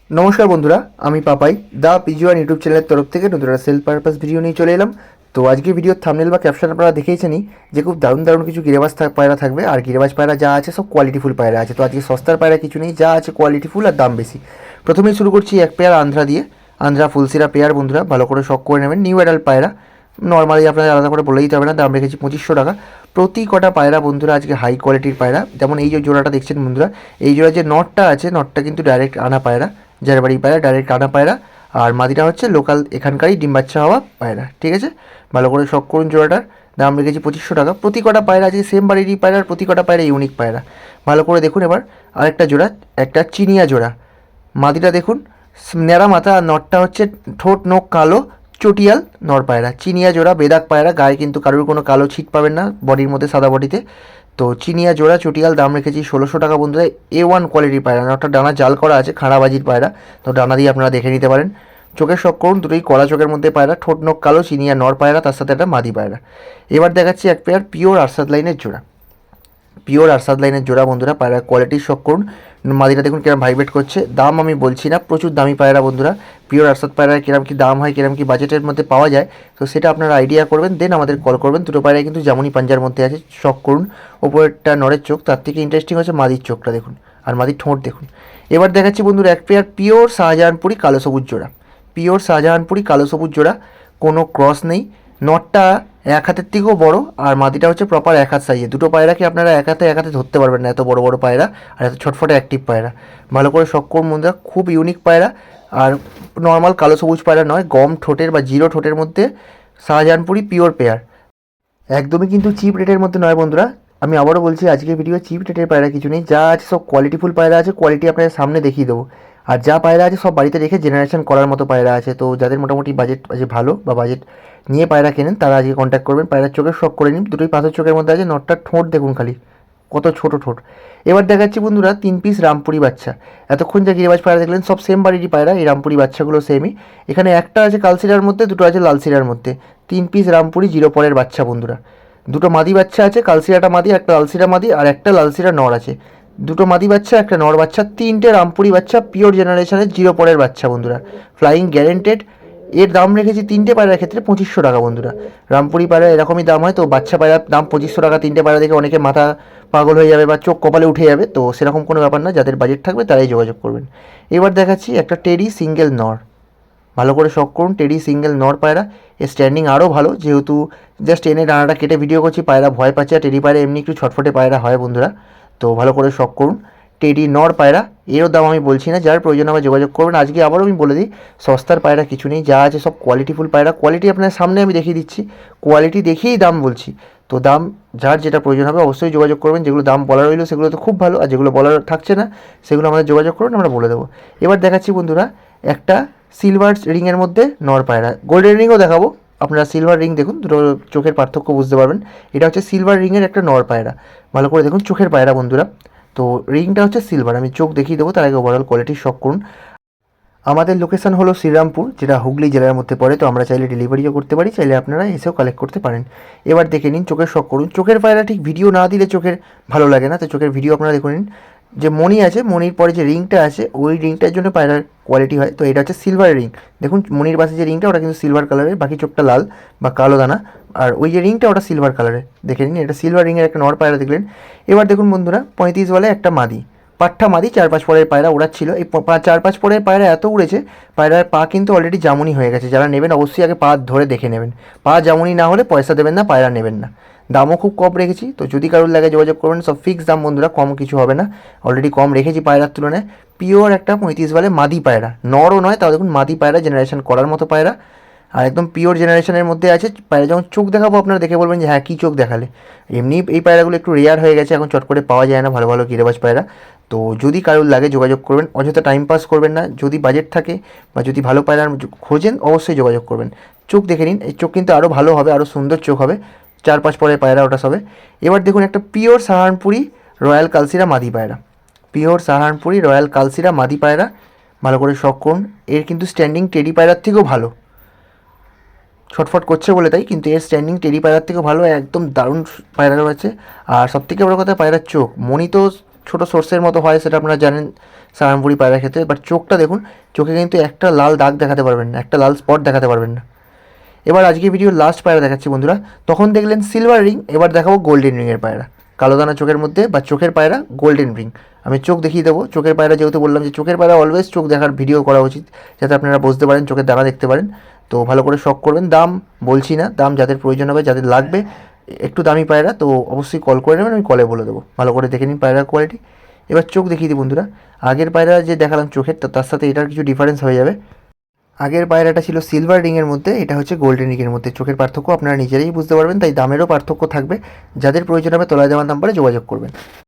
নমস্কার বন্ধুরা, আমি পাপাই দা পিজিওয়ান ইউটিউব চ্যানেলের তরফ থেকে নতুন একটা সেল পারপাস ভিডিও নিয়ে চলে এলাম। তো আজকে ভিডিওর থাম্বনেল বা ক্যাপশন আপনারা দেখেইছেনই যে খুব দারুণ দারুণ কিছু গিরেবাজ পায়রা থাকবে। আর গিরেবাজ পায়রা যা আছে সব কোয়ালিটিফুল পায়রা আছে। তো আজকে সস্তার পায়রা কিছু নেই, যা আছে কোয়ালিটিফুল আর দাম বেশি। প্রথমেই শুরু করছি এক পেয়ার আন্ধ্রা দিয়ে। আন্ধ্রা ফুলসিরা পেয়ার বন্ধুরা, ভালো করে শখ করে নেবেন। নিউ অ্যাডাল্ট পায়রা, নর্মালি আপনাদের আলাদা করে বলে দিতে হবে না। দাম রেখেছি 2500 টাকা প্রতি কটা পায়রা বন্ধুরা। আজকে হাই কোয়ালিটির পায়রা, যেমন এই যে জোড়াটা দেখছেন বন্ধুরা, এই জোড়া যে নটটা আছে, নটটা কিন্তু ডাইরেক্ট আনা পায়রা, জারবাড়ি পায়রা, ডাইরেক্ট আনা পায়রা। আর মাদিটা হচ্ছে লোকাল এখানকারই ডিম বাচ্চা হওয়া পায়রা। ঠিক আছে, ভালো করে শখ করুন। জোড়াটার দাম রেখেছি 2500 টাকা প্রতি কটা পায়রা। আছে সেম বাড়িরই পায়রার প্রতি কটা পায়রা ইউনিক পায়রা। ভালো করে দেখুন। এবার আরেকটা জোড়া, একটা চিনিয়া জোড়া। মাদিটা দেখুন ন্যাড়া মাথা, আর নটটা হচ্ছে ঠোঁট নোক কালো চটিয়াল নর পায়রা। চিনিয়া জোড়া বেদাক পায়রা, গায়ে কিন্তু কারোর কোনো কালো ছিট পাবেন না, বডির মধ্যে সাদা বডিতে। তো চিনিয়া জোড়া চটিয়াল, দাম রেখেছি 1600 টাকা বন্ধুরা। A1 কোয়ালিটির পায়রা, নটা ডানা জাল করা আছে, খাড়াবাজির পায়রা। তো ডানা দিয়ে আপনারা দেখে নিতে পারেন। চোখের শখ করুন, দুটোই কড়া চোখের মধ্যে পায়রা, ঠোঁট নোক কালো, চিনিয়া নর পায়রা, তার সাথে একটা মাদি পায়রা। এবার দেখাচ্ছি এক পেয়ার পিওর আরসাদ লাইনের জোড়া। পিওর আরসাদ লাইনের জোড়া বন্ধুরা, পায়রা কোয়ালিটির শখ করুন। মাদিটা দেখুন কিরম ভাইব্রেট করছে। দাম আমি বলছি না, প্রচুর দামি পায়রা বন্ধুরা। পিওর আরসাদ পায়রা কিরম কি দাম হয়, কিরম কি বাজেটের মধ্যে পাওয়া যায়, তো সেটা আপনারা আইডিয়া করবেন, দেন আমাদের কল করবেন। দুটো পায়রা কিন্তু যেমনই পাঞ্জার মধ্যে আছে, শখ করুন। ওপরেরটা নরের চোখ, তার থেকে ইন্টারেস্টিং হচ্ছে মাদির চোখটা দেখুন, আর মাদির ঠোঁট দেখুন। এবার দেখাচ্ছি বন্ধুরা এক পেয়ার পিওর শাহজাহানপুরি কালো সবুজ জোড়া। পিওর শাহজাহানপুরি কালো সবুজ জোড়া, কোনো ক্রস নেই। নটটা এক হাতের থেকেও বড়, আর মাদিটা হচ্ছে প্রপার এক হাত সাইজে। দুটো পায়রাকে আপনারা এক হাতে ধরতে পারবেন না, এত বড় বড় পায়রা আর এত ছটফটে অ্যাক্টিভ পায়রা। ভালো করে শখ করুন বন্ধুরা, খুব ইউনিক পায়রা। আর নর্মাল কালো সবুজ পায়রা নয়, গম ঠোঁটের বা জিরো ঠোঁটের মধ্যে শাহজাহানপুরি পিওর পেয়ার। একদমই কিন্তু চিপ রেটের মধ্যে নয় বন্ধুরা। আমি আবারও বলছি, আজকের ভিডিও চিপ রেটের পায়রা কিছু নেই, যা আছে সব কোয়ালিটিফুল পায়রা আছে। কোয়ালিটি আপনাদের সামনে দেখিয়ে দেবো। আর যা পায়রা আছে সব বাড়িতে রেখে জেনারেশন করার মতো পায়রা আছে। তো যাদের মোটামুটি বাজেট আছে ভালো, বা বাজেট নিয়ে পায়রা কেনেন, তারা আজকে কন্ট্যাক্ট করবেন। পায়রার চোখের শখ করে নিন, দুটোই পাথর চোখের মধ্যে আছে। নটটার ঠোঁট দেখুন খালি, কত ছোট ঠোঁট। এবার দেখাচ্ছি বন্ধুরা 3 পিস রামপুরি বাচ্চা। এতক্ষণ যা গিরিবাজ পায়রা দেখলেন সব সেম বাড়িরই পায়রা, এই রামপুরি বাচ্চাগুলো সেমই। এখানে একটা আছে কালসিরার মধ্যে, দুটো আছে লালসিরার মধ্যে। 3 পিস রামপুরি জিরো পরের বাচ্চা বন্ধুরা। দুটো মাদি বাচ্চা আছে, কালসিরাটা মাদি, একটা লালসিরা মাদি, আর একটা লালসিরা নর আছে। দুটো মাদি বাচ্চা, একটা নর বাচ্চা, 3টে রামপুরি বাচ্চা, পিওর জেনারেশনের জিরো পরের বাচ্চা বন্ধুরা, ফ্লাইং গ্যারেন্টেড। এর দাম রেখেছি 3টে পায়রার ক্ষেত্রে 2500 টাকা বন্ধুরা। রামপুরি পায়রা এরকমই দাম হয়। তো বাচ্চা পায়রার দাম 2500 টাকা। 3টে পায়রা দেখে অনেকে মাথা পাগল হয়ে যাবে বা চোখ কপালে উঠে যাবে, তো সেরকম কোনো ব্যাপার না। যাদের বাজেট থাকবে তারাই যোগাযোগ করবেন। এবার দেখাচ্ছি একটা টেডি সিঙ্গেল নর। ভালো করে শখ করুন, টেডি সিঙ্গেল নর পায়রা। এর স্ট্যান্ডিং আরও ভালো, যেহেতু জাস্ট এনে ডানাটা কেটে ভিডিও করছি, পায়রা ভয় পাচ্ছে। আর টেডি পায়রা এমনি একটু ছটফটে পায়রা হয় বন্ধুরা। তো ভালো করে শখ করুন, টেডি নর পায়রা। এরও দাম আমি বলছি না, যার প্রয়োজন হবে যোগাযোগ করবেন। আজকে আবারও আমি বলে দিই, সস্তার পায়রা কিছু নেই, যা আছে সব কোয়ালিটিফুল পায়রা। কোয়ালিটি আপনার সামনে আমি দেখিয়ে দিচ্ছি, কোয়ালিটি দেখিয়েই দাম বলছি। তো দাম যার যেটা প্রয়োজন হবে অবশ্যই যোগাযোগ করবেন। যেগুলো দাম বলা রইলো সেগুলো তো খুব ভালো, আর যেগুলো বলার থাকছে না সেগুলো আমাদের যোগাযোগ করুন, আমরা বলে দেবো। এবার দেখাচ্ছি বন্ধুরা একটা সিলভার রিংয়ের মধ্যে নর পায়রা। গোল্ডেন রিংও দেখাবো, আপনারা সিলভার রিং দেখুন, দুটো চোখের পার্থক্য বুঝতে পারবেন। এটা হচ্ছে সিলভার রিংয়ের একটা নর পায়রা। ভালো করে দেখুন চোখের পায়রা বন্ধুরা। তো রিংটা হচ্ছে সিলভার, আমি চোখ দেখিয়ে দেবো, তার আগে ওভারঅল কোয়ালিটির শখ করুন। আমাদের লোকেশন হলো শ্রীরামপুর, যেটা হুগলি জেলার মধ্যে পড়ে। তো আমরা চাইলে ডেলিভারিও করতে পারি, চাইলে আপনারা এসেও কালেক্ট করতে পারেন। এবার দেখে নিন চোখের শখ করুন। চোখের পায়রা ঠিক ভিডিও না দিলে চোখের ভালো লাগে না, তো চোখের ভিডিও আপনারা দেখে নিন। যে মণি আছে, মণির পরে যে রিংটা আছে, ওই রিংটার জন্য পায়রার কোয়ালিটি হয়। তো এটা হচ্ছে সিলভার রিং। দেখুন মণির পাশে যে রিংটা, ওটা কিন্তু সিলভার কালারের, বাকি চোখটা লাল বা কালো দানা। আর ওই যে রিংটা, ওটা সিলভার কালারের। দেখে নিন, এটা সিলভার রিংয়ের একটা নর পায়রা দেখলেন। এবার দেখুন বন্ধুরা 35 বলে একটা মাদি, পাঠা মাদি, 4-5 পরের পায়রা উড়াচ্ছিল। এই 4-5 পরের পায়রা এত উড়েছে, পায়রার পা কিন্তু অলরেডি জামুনি হয়ে গেছে। যারা নেবেন অবশ্যই আগে পা ধরে দেখে নেবেন। পা জামুনি না হলে পয়সা দেবেন না, পায়রা নেবেন না। দামও খুব কম রেখেছি, তো যদি কারোর লাগে যোগাযোগ করবেন। সব ফিক্স দাম বন্ধুরা, কম কিছু হবে না। অলরেডি কম রেখেছি পায়রার তুলনায়। পিওর একটা 35 বলে মাদি পায়রা, নরও নয়, তাও দেখুন মাদি পায়রা, জেনারেশন করার মতো পায়রা। আর একদম পিওর জেনারেশনের মধ্যে আছে পায়রা। যখন চোখ দেখাবো আপনারা দেখে বলবেন যে হ্যাঁ কী চোখ দেখালে। এমনি এই পায়রাগুলো একটু রেয়ার হয়ে গেছে, এখন চট করে পাওয়া যায় না ভালো ভালো গিরেবাজ পায়রা। তো যদি কারোর লাগে যোগাযোগ করবেন, অযথা টাইম পাস করবেন না। যদি বাজেট থাকে বা যদি ভালো পায়রা খোঁজেন অবশ্যই যোগাযোগ করবেন। চোখ দেখে নিন, এই চোখ কিন্তু আরও ভালো হবে, আরও সুন্দর চোখ হবে। 4-5 পরের পায়রা ওটা সবে। এবার দেখুন একটা পিওর সাহারানপুরি রয়্যাল কালসিরা মাদি পায়রা। পিওর সাহারানপুরি রয়্যাল কালসিরা মাদি পায়রা। ভালো করে শখ করুন। এর কিন্তু স্ট্যান্ডিং টেডি পায়রার থেকেও ভালো। ছটফট করছে বলে তাই, কিন্তু এর স্ট্যান্ডিং টেডি পায়রার থেকেও ভালো, একদম দারুণ পায়রা রয়েছে। আর সবথেকে বড় কথা পায়রার চোখ, মণি তো ছোটো সোর্সের মতো হয়, সেটা আপনারা জানেন সারামপুরি পায়রা ক্ষেত্রে। বাট চোখটা দেখুন, চোখে কিন্তু একটা লাল দাগ দেখাতে পারবেন না, একটা লাল স্পট দেখাতে পারবেন না। এবার আজকে ভিডিওর লাস্ট পায়রা দেখাচ্ছি বন্ধুরা। তখন দেখলেন সিলভার রিং, এবার দেখাবো গোল্ডেন রিংয়ের পায়রা। কালো দানা চোখের মধ্যে বা চোখের পায়রা গোল্ডেন রিং। আমি চোখ দেখিয়ে দেবো। চোখের পায়রা যেহেতু বললাম যে চোখের পায়রা অলওয়েজ চোখ দেখার ভিডিও করা উচিত, যাতে আপনারা বুঝতে পারেন, চোখের দানা দেখতে পারেন। তো ভালো করে শখ করবেন। দাম বলছি না, দাম যাদের প্রয়োজন হবে, যাদের লাগবে একটু দামি পায়রা, তো অবশ্যই কল করে নেবেন, আমি কলে বলে দেবো। ভালো করে দেখে নিন পায়রার কোয়ালিটি। এবার চোখ দেখিয়ে দিই বন্ধুরা। আগের পায়রা যে দেখালাম চোখের, তো তার সাথে এটার কিছু ডিফারেন্স হয়ে যাবে। আগের পায়রাটা ছিল সিলভার রিংয়ের মধ্যে, এটা হচ্ছে গোল্ডেন রিংয়ের মধ্যে। চোখের পার্থক্য আপনারা নিজেরাই বুঝতে পারবেন, তাই দামেরও পার্থক্য থাকবে। যাদের প্রয়োজন হবে তলায় দেওয়া নাম্বারে যোগাযোগ করবেন।